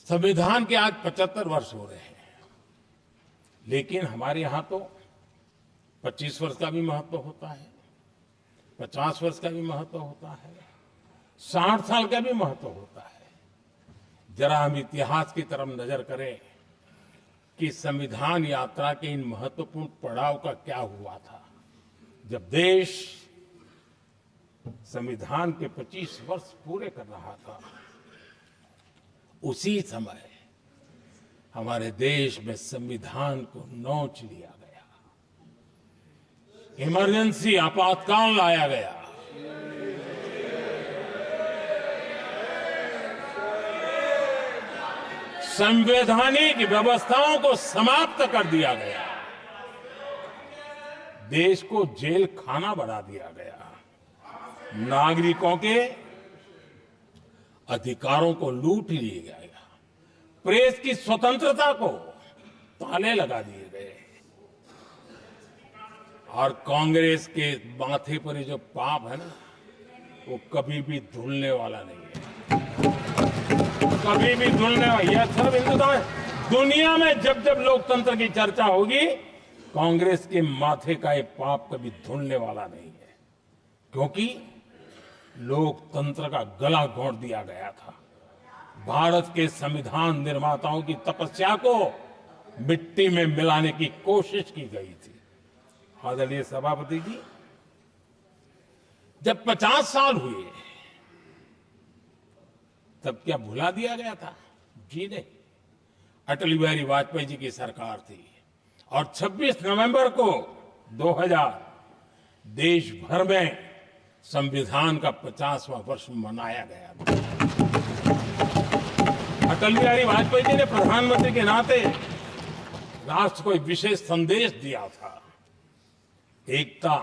संविधान के आज 75 वर्ष हो रहे हैं, लेकिन हमारे यहां तो 25 वर्ष का भी महत्व होता है, 50 वर्ष का भी महत्व होता है, 60 साल का भी महत्व होता है। जरा हम इतिहास की तरफ नजर करें कि संविधान यात्रा के इन महत्वपूर्ण पड़ाव का क्या हुआ था। जब देश संविधान के 25 वर्ष पूरे कर रहा था, उसी समय हमारे देश में संविधान को नोच लिया गया, इमरजेंसी आपातकाल लाया गया। संवैधानिक व्यवस्थाओं को समाप्त कर दिया गया, देश को जेल खाना बना दिया गया, नागरिकों के अधिकारों को लूट लिया गया, प्रेस की स्वतंत्रता को ताले लगा दिए गए, और कांग्रेस के माथे पर जो पाप है ना, वो कभी भी धुलने वाला नहीं है, कभी भी धुलने वाला। यह सिर्फ हिंदुस्तान, दुनिया में जब जब लोकतंत्र की चर्चा होगी, कांग्रेस के माथे का ये पाप कभी धुलने वाला नहीं है, क्योंकि लोकतंत्र का गला घोंट दिया गया था। भारत के संविधान निर्माताओं की तपस्या को मिट्टी में मिलाने की कोशिश की गई थी। आदरणीय सभापति जी, जब 50 साल हुए तब क्या भुला दिया गया था? जी नहीं, अटल बिहारी वाजपेयी जी की सरकार थी और 26 नवंबर को 2000 देश भर में संविधान का 50वां वर्ष मनाया गया था। अटल बिहारी वाजपेयी जी ने प्रधानमंत्री के नाते राष्ट्र को एक विशेष संदेश दिया था। एकता,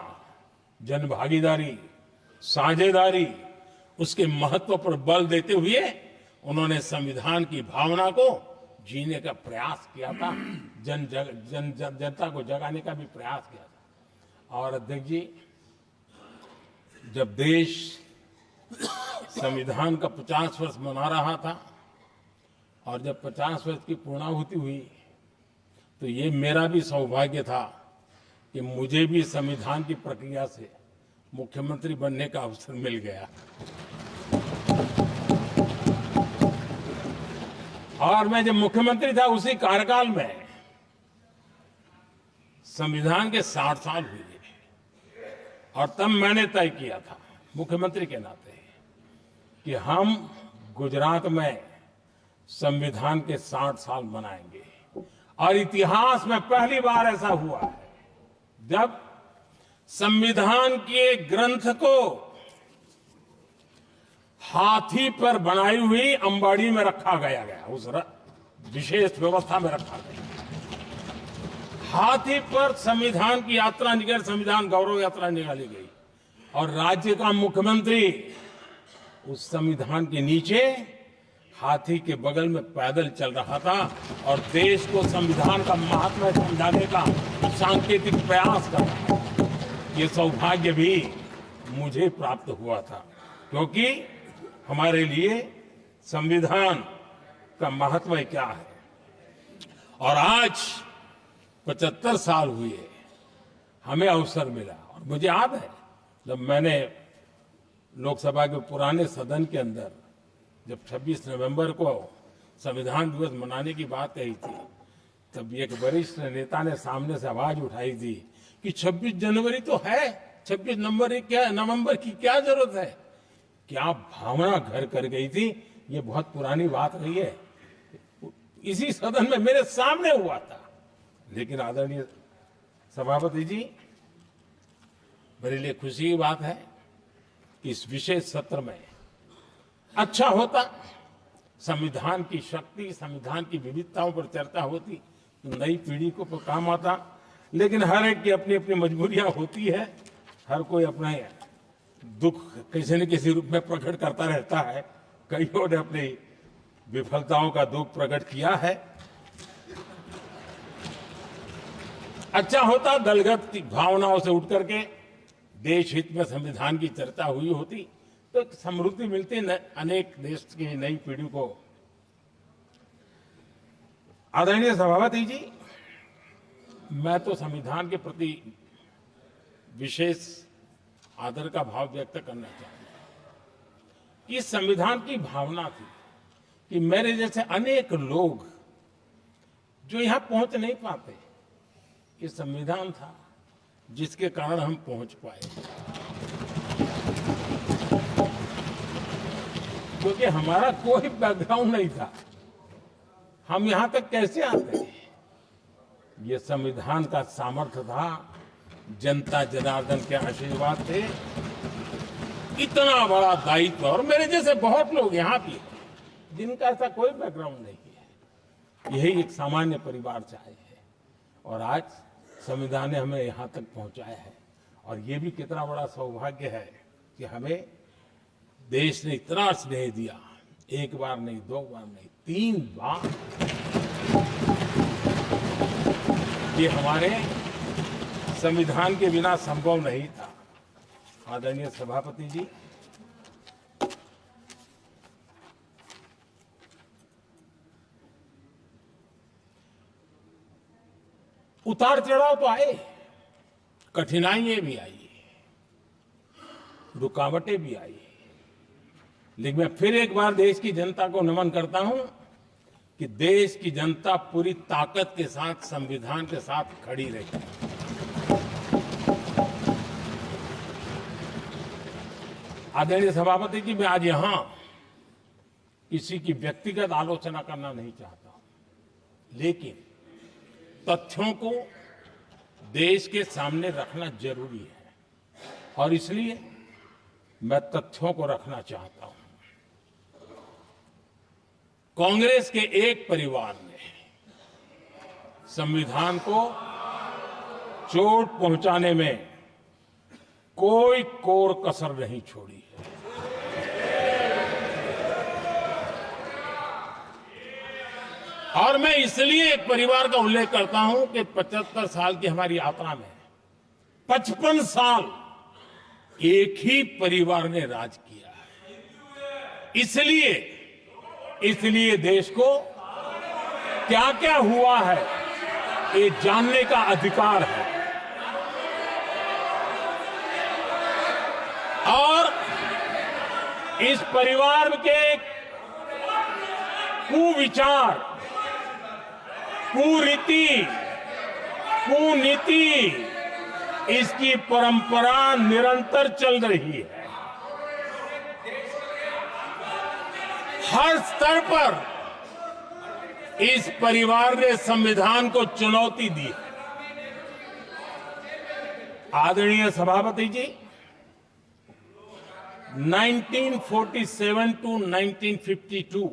जनभागीदारी, साझेदारी, उसके महत्व पर बल देते हुए उन्होंने संविधान की भावना को जीने का प्रयास किया था, जनता को जगाने का भी प्रयास किया था। और अध्यक्ष जी, जब देश संविधान का 50 वर्ष मना रहा था और जब 50 वर्ष की पूर्णाहुति हुई, तो ये मेरा भी सौभाग्य था कि मुझे भी संविधान की प्रक्रिया से मुख्यमंत्री बनने का अवसर मिल गया। और मैं जब मुख्यमंत्री था, उसी कार्यकाल में संविधान के 60 साल हुए, और तब मैंने तय किया था मुख्यमंत्री के नाते कि हम गुजरात में संविधान के 60 साल मनाएंगे। और इतिहास में पहली बार ऐसा हुआ है जब संविधान के ग्रंथ को हाथी पर बनाई हुई अंबाड़ी में रखा गया, उस विशेष व्यवस्था में रखा गया। हाथी पर संविधान की यात्रा निकल, संविधान गौरव यात्रा निकाली गई, और राज्य का मुख्यमंत्री उस संविधान के नीचे हाथी के बगल में पैदल चल रहा था और देश को संविधान का महात्मा समझाने का सांकेतिक प्रयास कर रहा था। ये सौभाग्य भी मुझे प्राप्त हुआ था, क्योंकि हमारे लिए संविधान का महत्व क्या है। और आज 75 साल हुए, हमें अवसर मिला। और मुझे याद है, जब मैंने लोकसभा के पुराने सदन के अंदर जब 26 नवंबर को संविधान दिवस मनाने की बात कही थी, तब एक वरिष्ठ नेता ने सामने से आवाज उठाई थी कि 26 जनवरी तो है, 26 नवंबर की क्या जरूरत है। क्या भावना घर कर गई थी, ये बहुत पुरानी बात नहीं है। इसी सदन में मेरे सामने हुआ था। लेकिन आदरणीय सभापति जी, मेरे लिए खुशी की बात है कि इस विशेष सत्र में अच्छा होता, संविधान की शक्ति, संविधान की विविधताओं पर चर्चा होती, नई पीढ़ी को काम आता। लेकिन हर एक की अपनी अपनी मजबूरियां होती है, हर कोई अपना दुख किसी न किसी रूप में प्रकट करता रहता है। कईयों ने अपनी विफलताओं का दुख प्रकट किया है। अच्छा होता दलगत भावनाओं से उठ करके देश हित में संविधान की चर्चा हुई होती, तो समृद्धि मिलती, अनेक देश की नई पीढ़ी को आदरणीय सभापति जी, मैं तो संविधान के प्रति विशेष आदर का भाव व्यक्त करना चाहूंगा। इस संविधान की भावना थी कि मेरे जैसे अनेक लोग जो यहां पहुंच नहीं पाते, ये संविधान था जिसके कारण हम पहुंच पाए, क्योंकि हमारा कोई बैकग्राउंड नहीं था। हम यहां तक कैसे आते? ये संविधान का सामर्थ्य था, जनता जनार्दन के आशीर्वाद थे। इतना बड़ा दायित्व, और मेरे जैसे बहुत लोग यहां भी जिनका ऐसा कोई बैकग्राउंड नहीं है, यही एक सामान्य परिवार से आए हैं, और आज संविधान ने हमें यहां तक पहुंचाया है। और ये भी कितना बड़ा सौभाग्य है कि हमें देश ने इतना स्नेह दिया, एक बार नहीं, दो बार नहीं, 3 बार। ये हमारे संविधान के बिना संभव नहीं था। आदरणीय सभापति जी, उतार चढ़ाव तो आए, कठिनाइयां भी आई, रुकावटें भी आई, लेकिन मैं फिर एक बार देश की जनता को नमन करता हूं कि देश की जनता पूरी ताकत के साथ संविधान के साथ खड़ी रही। आदरणीय सभापति जी, मैं आज यहां किसी की व्यक्तिगत आलोचना करना नहीं चाहता हूं, लेकिन तथ्यों को देश के सामने रखना जरूरी है, और इसलिए मैं तथ्यों को रखना चाहता हूं। कांग्रेस के एक परिवार ने संविधान को चोट पहुंचाने में कोई कोर कसर नहीं छोड़ी है। और मैं इसलिए एक परिवार का उल्लेख करता हूं कि 75 साल की हमारी यात्रा में 55 साल एक ही परिवार ने राज किया है। इसलिए देश को क्या क्या हुआ है ये जानने का अधिकार है, और इस परिवार के कुविचार, कुरीति, कुनीति, इसकी परंपरा निरंतर चल रही है। हर स्तर पर इस परिवार ने संविधान को चुनौती दी है। आदरणीय सभापति जी, 1947 टू 1952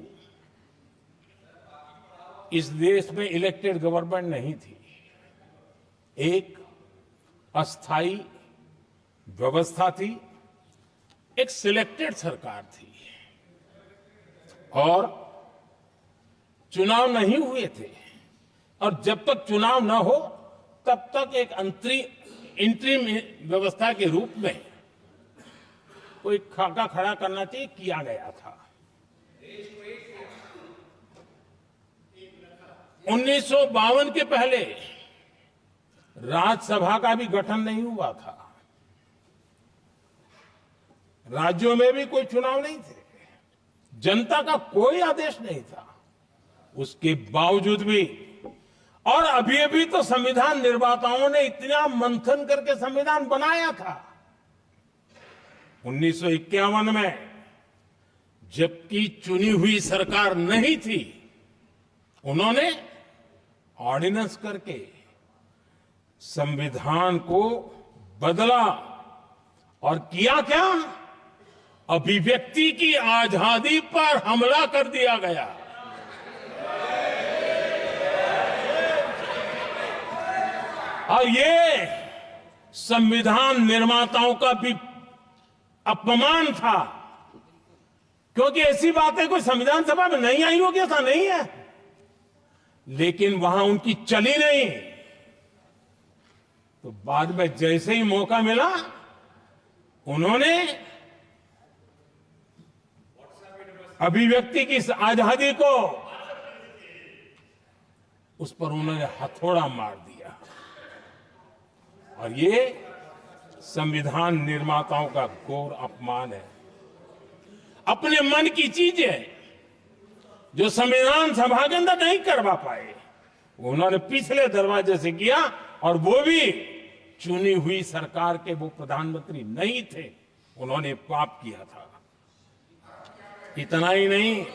इस देश में इलेक्टेड गवर्नमेंट नहीं थी। एक अस्थाई व्यवस्था थी, एक सिलेक्टेड सरकार थी, और चुनाव नहीं हुए थे। और जब तक चुनाव न हो तब तक एक इंटरिम व्यवस्था के रूप में कोई खाका खड़ा करना चाहिए, किया गया था। 1952 के पहले राज्यसभा का भी गठन नहीं हुआ था, राज्यों में भी कोई चुनाव नहीं थे, जनता का कोई आदेश नहीं था। उसके बावजूद भी, और अभी तो संविधान निर्माताओं ने इतना मंथन करके संविधान बनाया था। 1951 में जबकि चुनी हुई सरकार नहीं थी, उन्होंने ऑर्डिनेंस करके संविधान को बदला, और किया क्या? अभिव्यक्ति की आजादी पर हमला कर दिया गया। और ये संविधान निर्माताओं का भी अपमान था, क्योंकि ऐसी बातें कोई संविधान सभा में नहीं आई होगी, ऐसा नहीं है, लेकिन वहां उनकी चली नहीं। तो बाद में जैसे ही मौका मिला, उन्होंने अभिव्यक्ति की इस आजादी को उस पर उन्होंने हथौड़ा मार दिया। और ये संविधान निर्माताओं का घोर अपमान है। अपने मन की चीजें जो संविधान सभा के अंदर नहीं करवा पाए, उन्होंने पिछले दरवाजे से किया, और वो भी चुनी हुई सरकार के वो प्रधानमंत्री नहीं थे, उन्होंने पाप किया था। इतना ही नहीं,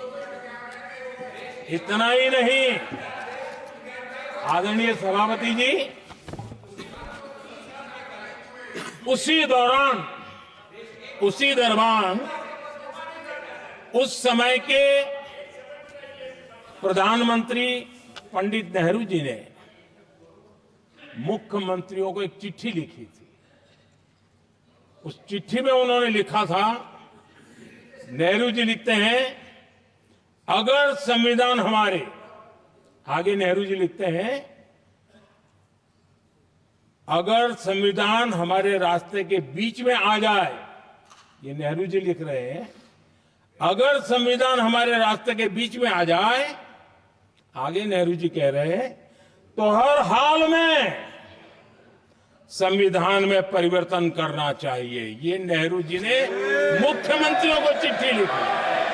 आदरणीय सभापति जी, उसी दौरान उस समय के प्रधानमंत्री पंडित नेहरू जी ने मुख्यमंत्रियों को एक चिट्ठी लिखी थी। उस चिट्ठी में उन्होंने लिखा था, नेहरू जी लिखते हैं, अगर संविधान हमारे, आगे नेहरू जी लिखते हैं, अगर संविधान हमारे रास्ते के बीच में आ जाए, ये नेहरू जी लिख रहे हैं, अगर संविधान हमारे रास्ते के बीच में आ जाए, आगे नेहरू जी कह रहे हैं, तो हर हाल में संविधान में परिवर्तन करना चाहिए। ये नेहरू जी ने मुख्यमंत्रियों को चिट्ठी लिखी।